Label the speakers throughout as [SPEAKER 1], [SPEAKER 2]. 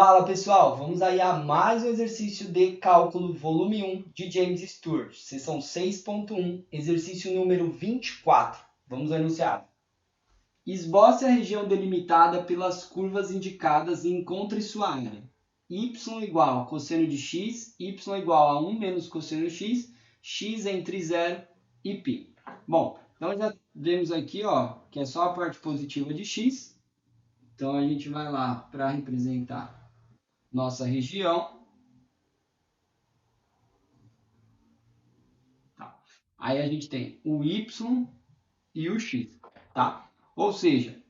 [SPEAKER 1] Fala pessoal, vamos aí a mais um exercício de cálculo volume 1 de James Stewart, seção 6.1, exercício número 24. Vamos ao enunciado. Esboce a região delimitada pelas curvas indicadas e encontre sua área. Y igual a cosseno de x, y igual a 1 menos cosseno de x, x entre 0 e π. Bom, então já vemos aqui que é só a parte positiva de x. Então a gente vai lá para representar nossa região. Tá? Aí a gente tem o y e o x. Tá? Ou seja,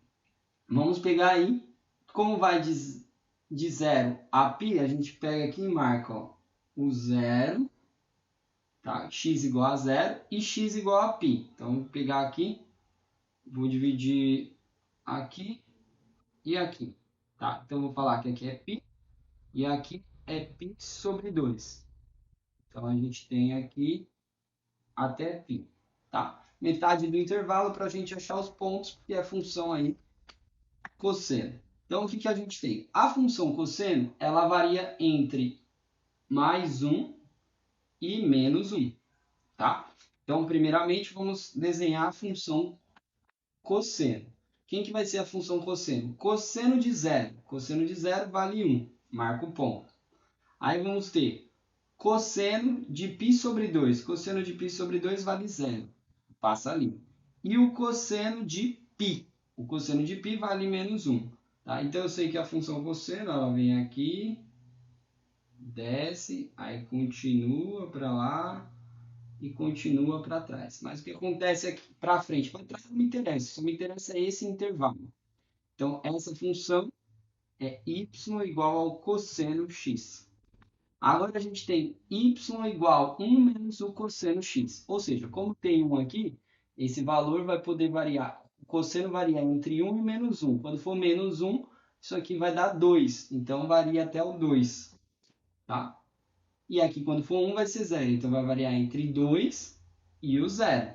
[SPEAKER 1] vamos pegar aí, como vai de 0 a π, a gente pega aqui e marca o 0, tá? X igual a 0 e x igual a π. Então, vou pegar aqui, vou dividir aqui e aqui. Tá? Então, vou falar que aqui é π e aqui é π sobre 2. Então, a gente tem aqui até π. Tá? Metade do intervalo para a gente achar os pontos, porque é a função aí cosseno. Então, o que a gente tem? A função cosseno, ela varia entre mais 1 e menos 1. Tá? Então, primeiramente, vamos desenhar a função cosseno. Quem que vai ser a função cosseno? Cosseno de 0. Cosseno de 0 vale 1. Marca o ponto. Aí vamos ter cosseno de π sobre 2. Cosseno de π sobre 2 vale 0. Passa ali. E o cosseno de π. O cosseno de π vale menos 1. Tá? Então, eu sei que a função cosseno ela vem aqui, desce, aí continua para lá e continua para trás. Mas o que acontece aqui para frente? Para trás não me interessa. Só me interessa esse intervalo. Então, essa função é y igual ao cosseno x. Agora a gente tem y igual a 1 menos o cosseno x. Ou seja, como tem 1 aqui, esse valor vai poder variar. O cosseno varia entre 1 e menos 1. Quando for menos 1, isso aqui vai dar 2. Então, varia até o 2. Tá? E aqui, quando for 1, vai ser 0. Então, vai variar entre 2 e o 0.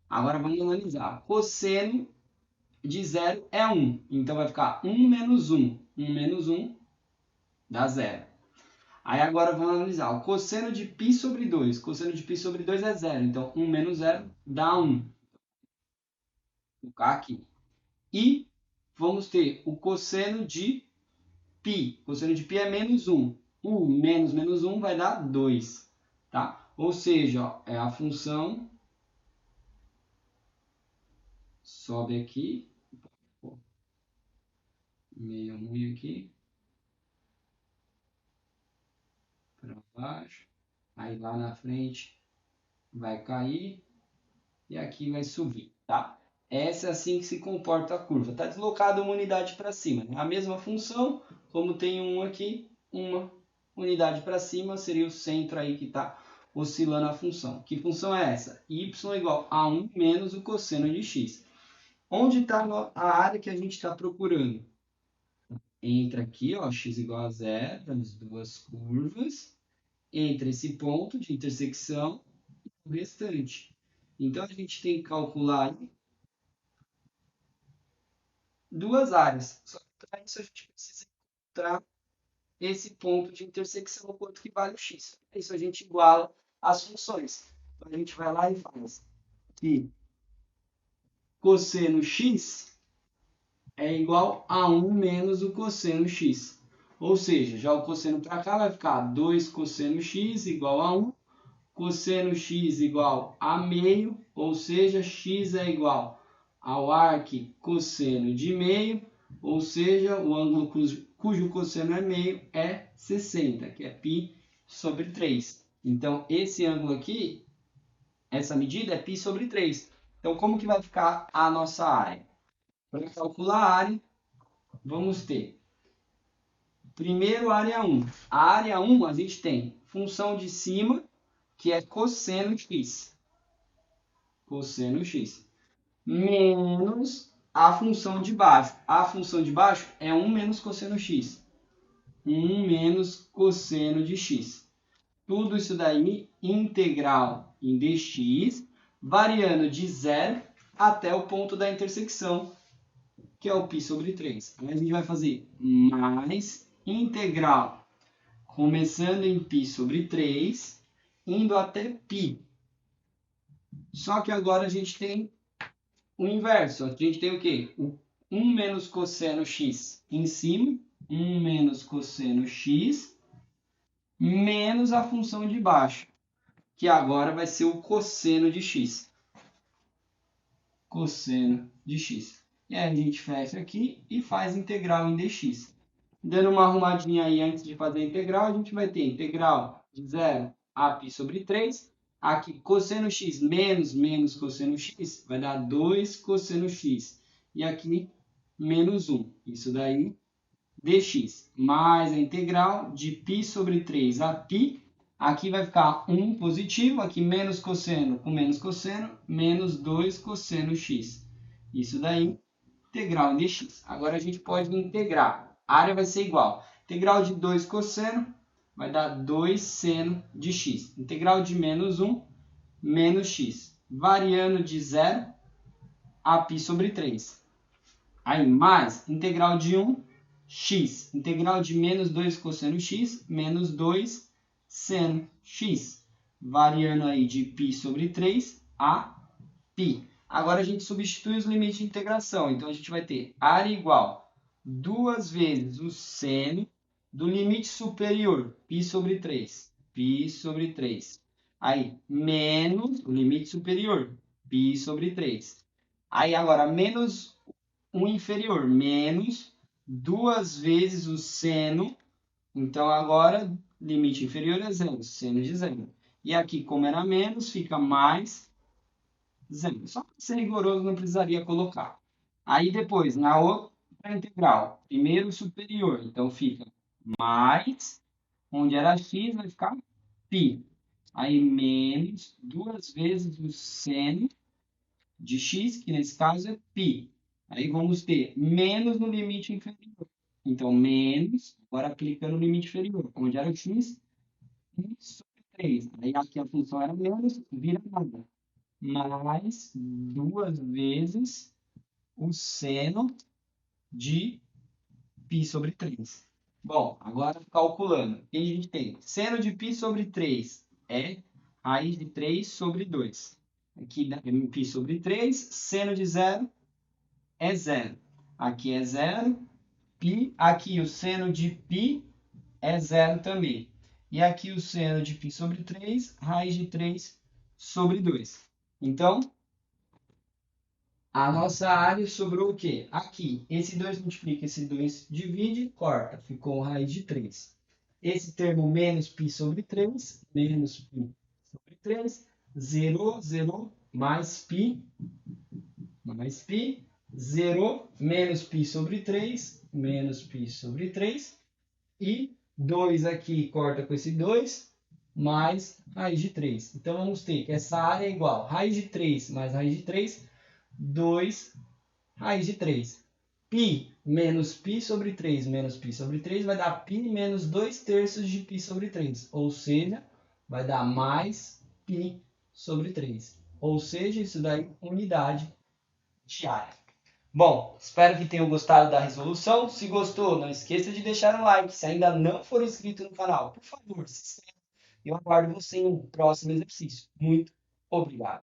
[SPEAKER 1] Agora, vamos analisar. Cosseno de 0 é 1. Então, vai ficar 1 menos 1. 1 menos 1 dá 0. Aí agora vamos analisar o cosseno de π sobre 2. Cosseno de π sobre 2 é 0. Então, 1 menos 0 dá 1. Vou colocar aqui. E vamos ter o cosseno de π. Cosseno de π é menos 1. 1 menos menos 1 vai dar 2. Tá? Ou seja, é a função... Sobe aqui. Meio ruim aqui. Para baixo. Aí lá na frente vai cair. E aqui vai subir, tá? Essa é assim que se comporta a curva. Está deslocada uma unidade para cima. Né? A mesma função, como tem um aqui, uma unidade para cima, seria o centro aí que está oscilando a função. Que função é essa? Y igual a 1 menos o cosseno de x. Onde está a área que a gente está procurando? Entra aqui, x igual a 0, as duas curvas, entre esse ponto de intersecção e o restante. Então, a gente tem que calcular duas áreas. Só que para isso a gente precisa encontrar esse ponto de intersecção, quanto que vale o x. Para isso a gente iguala as funções. Então, a gente vai lá e faz que cosseno x é igual a 1 menos o cosseno x. Ou seja, já o cosseno para cá vai ficar 2 cosseno x igual a 1. Cosseno x igual a meio, ou seja, x é igual ao arc cosseno de meio, ou seja, o ângulo cujo cosseno é meio é 60, que é π sobre 3. Então, esse ângulo aqui, essa medida é π sobre 3. Então, como que vai ficar a nossa área? Para calcular a área, vamos ter primeiro área 1. A área 1 a gente tem função de cima, que é cosseno x. Cosseno x. Menos a função de baixo. A função de baixo é 1 menos cosseno x. 1 menos cosseno de x. Tudo isso daí integral em dx, variando de 0 até o ponto da intersecção, que é o π sobre 3. Aí a gente vai fazer mais integral começando em π sobre 3, indo até π. Só que agora a gente tem o inverso. A gente tem o quê? O 1 menos cosseno x em cima, 1 menos cosseno x, menos a função de baixo, que agora vai ser o cosseno de x. Cosseno de x. E aí a gente fecha aqui e faz integral em dx. Dando uma arrumadinha aí antes de fazer a integral, a gente vai ter integral de 0 a π sobre 3. Aqui, cosseno x menos cosseno x vai dar 2 cosseno x. E aqui, menos 1. Isso daí, dx. Mais a integral de π sobre 3 a π. Aqui vai ficar 1 positivo. Aqui, menos cosseno com menos cosseno. Menos 2 cosseno x. Isso daí, integral em dx. Agora a gente pode integrar. A área vai ser igual. Integral de 2 cosseno vai dar 2 seno de x. Integral de menos 1, menos x. Variando de 0 a π sobre 3. Aí, mais integral de 1, x. Integral de menos 2 cosseno x, menos 2 seno x. Variando aí de π sobre 3 a π. Agora a gente substitui os limites de integração. Então, a gente vai ter área igual 2 vezes o seno do limite superior, π sobre 3. Π sobre 3. Aí, menos o limite superior, π sobre 3. Aí, agora, menos o inferior, menos 2 vezes o seno. Então, agora, limite inferior é 0, seno de 0. E aqui, como era menos, fica mais 0. Só para ser rigoroso, não precisaria colocar. Aí, depois, na outra integral, primeiro superior, então fica mais, onde era x, vai ficar π. Aí, menos 2 vezes o seno de x, que nesse caso é π. Aí, vamos ter menos no limite inferior. Então, menos, agora aplica no limite inferior, onde era o x, π sobre 3. Aí, aqui a função era menos, vira nada. Mais 2 vezes o seno de π sobre 3. Bom, agora calculando. O que a gente tem? Seno de π sobre 3 é raiz de 3 sobre 2. Aqui é π sobre 3, seno de 0 é 0. Aqui é 0, π. Aqui o seno de π é 0 também. E aqui o seno de π sobre 3, raiz de 3 sobre 2. Então, a nossa área sobrou o quê? Aqui, esse 2 multiplica, esse 2 divide, corta. Ficou raiz de 3. Esse termo menos π sobre 3, menos π sobre 3, zerou, zerou, mais π, zerou, menos π sobre 3, menos π sobre 3, e 2 aqui corta com esse 2, mais raiz de 3. Então, vamos ter que essa área é igual a raiz de 3 mais raiz de 3, 2 raiz de 3. π menos π sobre 3 menos π sobre 3 vai dar π menos 2 terços de π sobre 3. Ou seja, vai dar mais π sobre 3. Ou seja, isso daí é unidade de área. Bom, espero que tenham gostado da resolução. Se gostou, não esqueça de deixar um like. Se ainda não for inscrito no canal, por favor, se inscreva. Eu aguardo você em um próximo exercício. Muito obrigado.